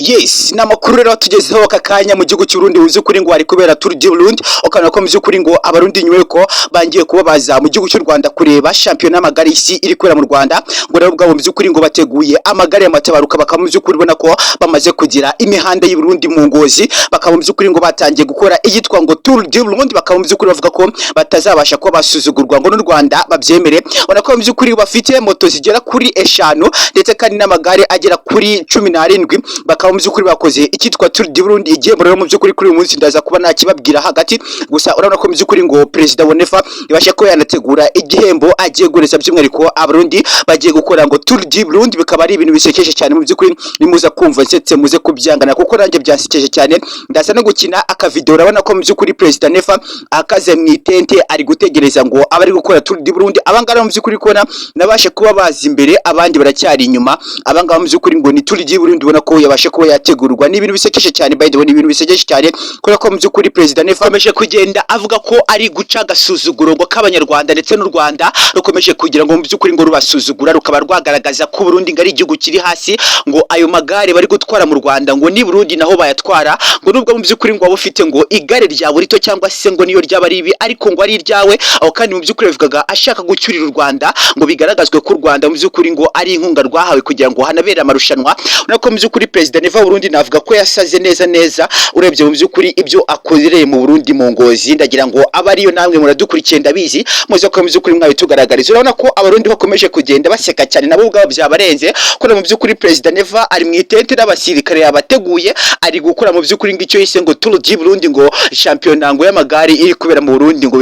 Yes, namakuru rero tugezeho kakanya mu gihugu cy'Urundi uzi kuri ngo ari kubera Tour du Burundi ukana ko muzi kuri ngo Abarundi nywe ko bangiye kubabaza mu gihugu cy'u Rwanda kureba championnat amagare isi iri kwera mu Rwanda ngo rero bwabo muzi kuri ngo bateguye amagare y'amatabaruka bakamuzi kuri bona ko bamaze kugira imihanda y'u Burundi mu ngozi bakamuzi kuri ngo batangiye gukora igitwa ngo Tour du Burundi bakamuzi kuri bavuga ko batazabasha ko basuzugurwa ngo n'u Rwanda babyemere bona ko muzi kuri bafite moto zigera kuri 5 ndetse kandi n'amagare agera kuri 17 bakaba mu byukuri bakoze ikitwa Tour du Burundi igiye rero mu byukuri kuri uyu munsi ndaza kuba nakibabwira hagati gusa urabona ko mu byukuri ngo president Bonefa ibashe ko yanategura igihembo agiye gureza by'umwihariko Abarundi bagiye gukora ngo Tour du Burundi bikaba ari ibintu bisekeje cyane mu byukuri nimuza kumva nsetse muze kubyangana kuko range byansekeje cyane ndaza no gukina aka video urabona ko mu byukuri president Nefa akaze mu itente ari gutegereza ngo abari gukora Tour du Burundi abangara mu byukuri kona nabashe kuba bazi imbere abandi baracyari inyuma abangaba mu byukuri ngo ni Tour du Burundi ubona ko yabashe kuba yategurwa ni ibintu bisekeje cyane by the way ni ibintu bisekeje cyane kubera ko mu byukuri president Nefa ameje kugenda avuga ko ari guca gasuzuguro ngo k'abanyarwanda ndetse n'u Rwanda rukomeje kugira ngo mu byukuri ngo rubasuzugura rukaba rwagaragaza ko Burundi ngari igihugu kiri hasi ngo ayo magare bari gutwara mu Rwanda ngo ni Burundi naho bayatwara ngo nubwo mu byukuri ngo wabufite ngo igare rya burito cyangwa se ngo niyo ryaba ribi ariko ngo ari iryawe aho kandi mu byukuri bivugaga ashaka gucyurira u Rwanda ngo bigaragazwe ko u Rwanda mu byukuri ngo ari inkunga rwahawe kugira ngo hanabere amarushanwa nako mu byukuri president Nefa Burundi navuga ko yasaze neza urebye mu byukuri ibyo akorereye mu Burundi mu ngozi ndagira ngo abariyo namwe muradukurikiye ndabizi muze ko mu byukuri mwabitugaragariza urabona ko Abarundi bakomeje kugenda baseka cyane nabo ubwabo byabarenze ko mu byukuri president Nefa ari mu itente n'abasirikare yabateguye ari gukora mu byukuri ngicyo yise ngo Tour du Burundi ngo championnat ngo y'amagare iri kubera mu Burundi ngo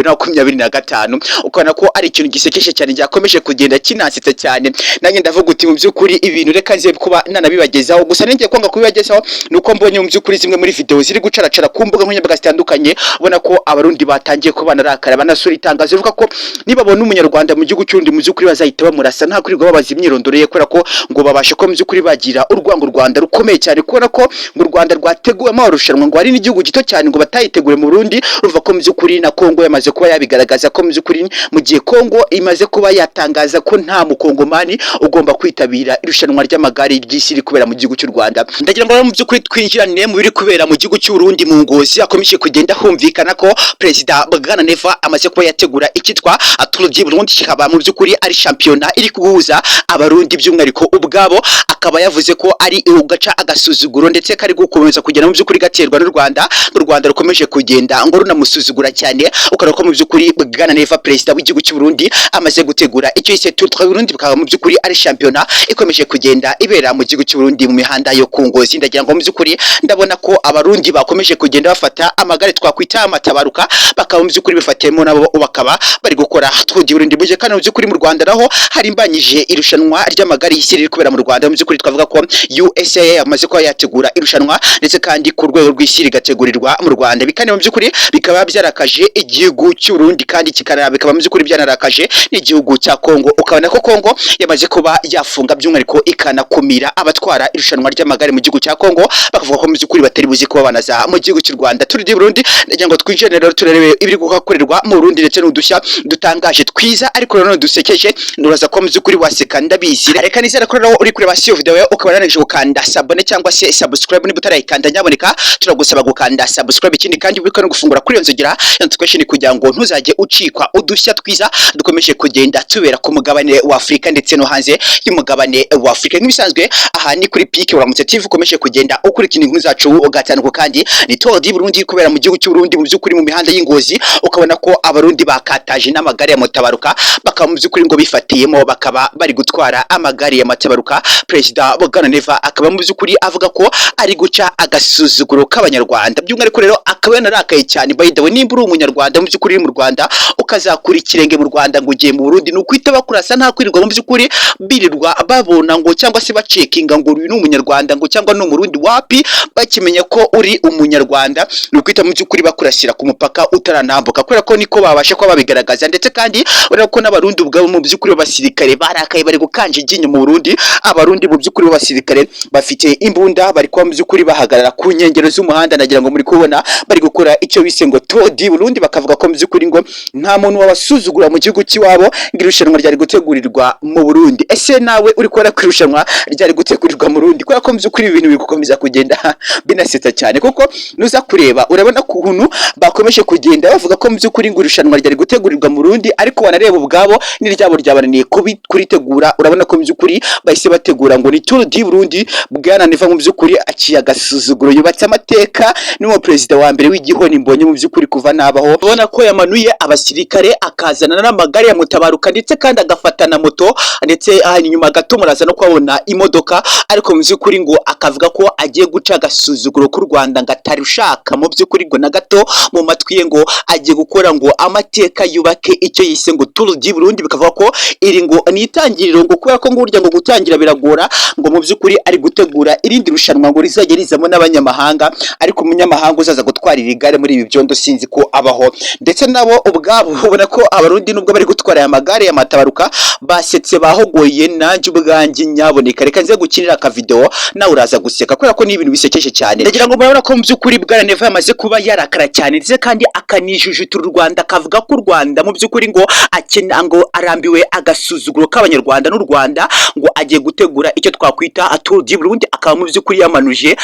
2025 ukana ko ari ikintu gisekeshe cyane cyakomeje kugenda kinansitse cyane nanjye ndavuga uti mu byukuri ibintu reka nze kuba nanabibagezaho gusa nenge kwanga kubibagezaho nuko mbonye mu byukuri zimwe muri video ziri gucaracara ku mbuga nkoranyambaga zitandukanye ubona ko Abarundi batangiye kubana rakara banasura itangazo rivuga ko nibabona umunyarwanda mu gihugu cy'undi mu byukuri bazahita bamurasa nta kuri ngo babaza imyirondoreye kubera ko ngo babashe ko mu byukuri bagira urwango Rwanda rukomeye cyane kubera ko ngo Rwanda rwateguwe amarushanwa ngo ari n'igihugu gito cyane ngo batayitegure mu Burundi ruva ko mu byukuri na Kongo yamaze kuba yabigaragaza ko mu byukuri mu gihe Kongo imaze kuba yatangaza ko nta mukongomani ugomba kwitabira irushanwa ry'amagare ry'isi kubera mu gihugu cy'u Rwanda ndagira ngo mu byukuri twinjirane mu biri kubera mu gihugu cy'u Burundi mu ngozi akomeje kugenda humvikana ko president Bwana Nefa amaze kuba yategura ikitwa Tour du Burundi kikaba mu byukuri ari championnat iri kuguhuza Abarundi by'umwihariko ubwabo akaba yavuze ko ari ugaca agasuzuguro ndetse kari gukomeza kugenda mu byukuri gaterwa n'u Rwanda rukomeje kugenda ngo runamusuzugura cyane ukara ko mu byukuri Bwana Nefa president w'igihugu cy'u Burundi amaze gutegura icyo yise Tour du Burundi bikaba mu byukuri ari championnat ikomeje kugenda ibera mu gihugu cy'u Burundi mu mihanda yo kungozi ndagira ngo mu byukuri ndabona ko Abarundi bakomeje kugenda bafata amagare twakwita amatabaruka bakaba mu byukuri bifatiyemo nabo bakaba bari gukora Tour du Burundi buje kana mu byukuri mu Rwanda naho hari imbanyije irushanwa ry'amagare y'isi riri kubera mu Rwanda mu byukuri twavuga ko USA yamaze ko yategura irushanwa ndetse kandi ku rwego rw'isi rigategurirwa mu Rwanda bikane mu byukuri bikaba byarakaje igihugu cy'u Burundi kandi kikaraba bikaba mu byukuri byanarakaje n'igihugu cya Kongo ukabona ko Kongo yamaze kuba yafunga by'umwihariko ikanakumira abatwara irushanwa ry'amagare mu gihugu cya Kongo bakavuga ko mu byukuri batari buzi kuba banaza mu gihugu cy'u Rwanda Tour du Burundi ndagira ngo twinjire rero turebe ibiri gukorerwa mu Burundi ndetse n'udushya dutangaje twiza ariko rero dusekeje nuraza ko mu byukuri waseka ndabizi reka nizera ko rero uri kureba iyo video ukaba naneje gukanda sabone cyangwa se subscribe niba utarayikanda nyaboneka turagusaba gukanda subscribe ikindi kandi ubika no gufungura kuri iyo nzogera notification kugira ngo ntuzajye ucikwa udushya twiza dukomeje kugenda tubera ku mugabane wa Afrika ndetse no hanze y'umugabane wa Afrika nk'ibisanzwe aha ni kuri Peak uramutse TV ukomeje kugenda ukurikira inkuru zacu ugatanuko kandi ni Tour du Burundi kubera mu gihugu cy'u Burundi mu byukuri mu mihanda y'ingozi ukabona ko Abarundi bakataje n'amagare ya mutabaruka bakaba mu byukuri ngo bifatiyemo bakaba bari gutwara amagare ya mutabaruka president Bwana Nefa akaba mu byukuri avuga ko ari guca agasuzuguro k'abanyarwanda by'umwihariko rero akaba yanarakaye cyane by the way nimba uri umunyarwanda mu byukuri mu Rwanda ukazakura ikirenge mu Rwanda ngo ugiye mu Burundi nukwita bakurasa nta kwirirwa mu byukuri birirwa babona ngo cyangwa se bacekinga ngo uyu ni umunyarwanda ngo cyangwa no Murundi wapi bakimenya ko uri umunyarwanda nukwita mu byukuri bakurasira ku mupaka utaranambuka kubera ko niko babasha ko babigaragaza ndetse kandi urabona ko n'Abarundi ubwabo mu byukuri basirikare barakaye bari gukanje iginyo mu Burundi Abarundi mu byukuri basirikare bafite bafite imbunda bari kwa mu by'ukuri bahagarara ku nkengero z'umuhanda, nagira ngo muri kubona bari gukora icyo bise ngo DOUR de Burundi, bakavuga ko mu by'ukuri ngo nta muntu wabasuzugura mu gihugu cy'iwabo, ngirushanwa ryari gutegurirwa mu Burundi. Ese nawe uri kubona kwirushanwa ryari gutegurirwa mu Burundi? Kubera ko mu by'ukuri ibintu biri gukomeza kugenda binasetsa cyane, kuko nuza kureba urabona ko ukuntu bakomeje kugenda bavuga ko mu by'ukuri ngo irushanwa ryari gutegurirwa mu Burundi, ariko wanareba ubwabo n'iryabo ryabananiye kuritegura. Urabona ko mu by'ukuri bahise bategura ngo ni DOUR de Burundi. Bwana Neva mu by'ukuri aciye agasuzuguro, yubatse amateka, ni mu perezida wa mbere w'igihoni mbonye mu by'ukuri kuva nabaho. Ubona ko yamanuye abasirikare akazana n'amagare ya mutabaruka, ndetse kandi agafata na moto, ndetse inyuma gato muraza no kubona imodoka, ariko mu by'ukuri ngo akavuga ko agiye guca agasuzuguro k'u Rwanda ngo atari ushaka mu by'ukuri ngo na gato mu matwi ye, ngo agiye gukora ngo amateka yubake icyo yise ngo DOUR de Burundi. Bikavuga ko iri ngo ni itangiriro, ngo kubera ko ngo burya ngo gutangira biragora, ngo mu by'ukuri ari gutegura irindi rushanwa ngo rizajya rizamo n'abanyamahanga, ariko umunyamahanga uzaza gutwara iri gare muri ibi byondo sinzi ko abaho. Ndetse nabo ubwabo ubona ko Abarundi nubwo bari gutwara aya magare ya matabaruka basetse bahogoye. Nanjye ubwanjye nyaboneka reka nze gukinira aka video nawe uraza guseka, kubera ko ni ibintu bisekeje cyane. Ndagira ngo murabona ko mu by'ukuri Bwana Neva yamaze kuba yarakara cyane, ndetse kandi akanijujutura u Rwanda, akavuga ko u Rwanda mu by'ukuri ngo akena ngo arambiwe agasuzuguro k'abanyarwanda n'u Rwanda, ngo agiye gutegura icyo twakwita DOUR de Burundi. Akaba mu by'ukuri yamanuje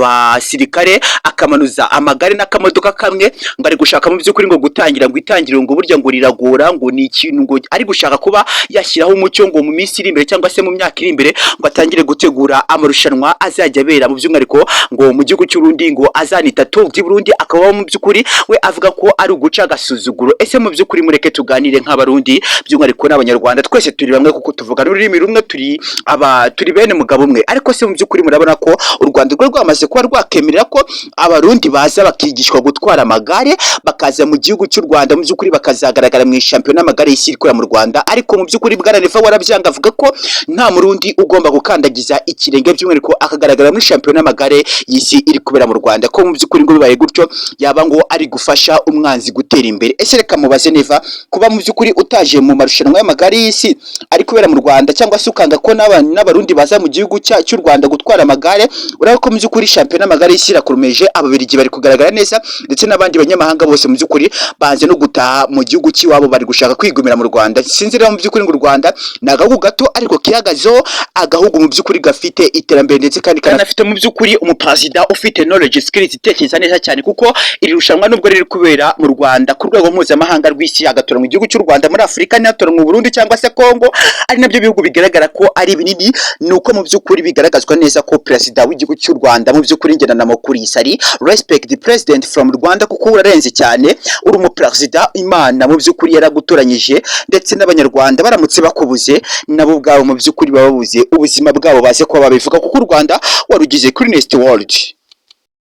abasirikare, akamanuza amagare n'akamodoka kamwe, ngo ari gushaka mu by'ukuri ngo gutangira ngo itangiriro ngo burya ngo riragora, ngo ni ikintu ngo ari gushaka kuba yashyiraho umucyo ngo mu minsi iri imbere cyangwa se mu myaka iri imbere ngo atangire gutegura amarushanwa azajya abera mu by'umwihariko ngo mu gihugu cy'Urundi, ngo azanita DOUR de Burundi. Akaba mu by'ukuri we avuga ko ari uguca agasuzuguro. Ese mu by'ukuri mureke tuganire nk'Abarundi, by'umwihariko n'Abanyarwanda, twese turi bamwe kuko tuvuga n'ururimi rumwe, turi bene mugabo umwe. Ariko se mu by'ukuri murabona ko u Rwanda rwo rwamaze kuba rwakemerera ko Abarundi baza bakigishwa gutwara amagare, bakaza mu gihugu cy'u Rwanda mu by'ukuri bakazagaragara mu shampiyona y'amagare y'isi ikorera mu Rwanda. Ariko mu by'ukuri Bwana Neva warabyanga, avuga ko nta Murundi ugomba gukandagiza ikirenge by'umwihariko akagaragara muri shampiyona y'amagare y'isi iri kubera mu Rwanda, ko mu by'ukuri ngo bibaye gutyo yaba ngo ari gufasha umwanzi gutera imbere. Ese reka mubaze Neva, kuba mu by'ukuri utaje mu marushanwa y'amagare y'isi ari kubera mu Rwanda, cyangwa se ukanga ko n'Abarundi baza mu gihugu cy'u Rwanda gutwara amagare, urabona ko mu by'ukuri shampiyona y'amagare y'isi irakomeje, Ababiligi bari kugaragara neza, ndetse n'abandi banyamahanga bose mu by'ukuri banze no gutaha mu gihugu cy'iwabo, bari gushaka kwigumira mu Rwanda. Sinzi rero mu by'ukuri ngo u Rwanda ni agahugu gato ariko kihagazeho, agahugu mu by'ukuri gafite iterambere, ndetse kandi kanafite mu by'ukuri umuperezida ufite knowledge skills, itekereza neza cyane, kuko iri rushanwa nubwo riri kubera mu Rwanda ku rwego mpuzamahanga rw'isi, agatora mu gihugu cy'u Rwanda, muri Afurika n'atora mu Burundi cyangwa se Kongo, ari nabyo bihugu bigaragara ko ari binini. Nuko mu by'ukuri bigaragazwa neza ko perezida w'igihugu cy'u Rwanda mu by'ukuri ngena na mukuri sari respect the president from Rwanda, kuko urarenze cyane, uri umuperezida, Imana mu by'ukuri yaragutoranyije, ndetse n'Abanyarwanda baramutse bakubuze nabo ubwabo mu by'ukuri bababuze ubuzima bwabo baze kuba babivuga, kuko u Rwanda warugize cleanest world.